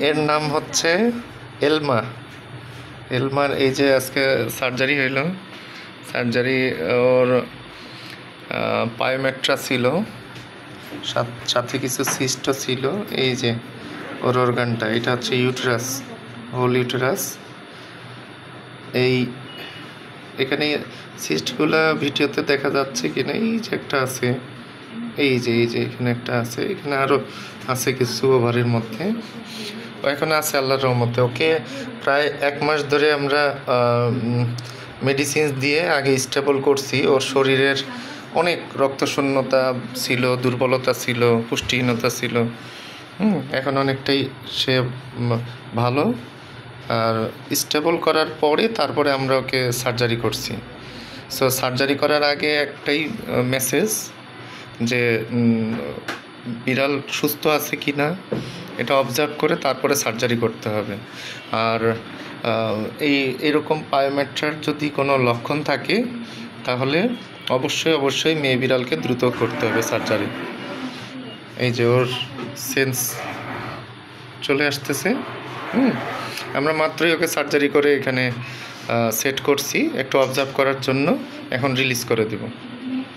এর নাম হচ্ছে এলমা। এলমার এই যে আজকে সার্জারি হইল, সার্জারি ওর পায়োমেট্রা ছিল, সাথে কিছু সিস্টও ছিল। এই যে ওর অর্গানটা, এটা হচ্ছে ইউটেরাস, হোল ইউটেরাস। এই এখানে সিস্টগুলা ভিডিওতে দেখা যাচ্ছে কিনা, এই যে একটা আছে, এই যে এখানে একটা আছে, এখানে আরও আছে কিছু ওভারের মধ্যে। ও এখন আছে আল্লাহর রহমতে। ওকে প্রায় 1 মাস ধরে আমরা মেডিসিন দিয়ে আগে স্টেবল করছি। ওর শরীরের অনেক রক্তশূন্যতা ছিল, দুর্বলতা ছিল, পুষ্টিহীনতা ছিল। এখন অনেকটাই সে ভালো। আর স্টেবল করার পরে তারপরে আমরা ওকে সার্জারি করছি। সো সার্জারি করার আগে একটাই মেসেজ যে বিড়াল সুস্থ আছে কি না এটা অবজার্ভ করে তারপরে সার্জারি করতে হবে। আর এরকম পায়োমেট্রার যদি কোনো লক্ষণ থাকে তাহলে অবশ্যই মেয়ে বিড়ালকে দ্রুত করতে হবে সার্জারি। এই যে ওর সেন্স চলে আসতেছে। আমরা মাত্রই ওকে সার্জারি করে এখানে সেট করছি একটু অবজার্ভ করার জন্য, এখন রিলিজ করে দেব।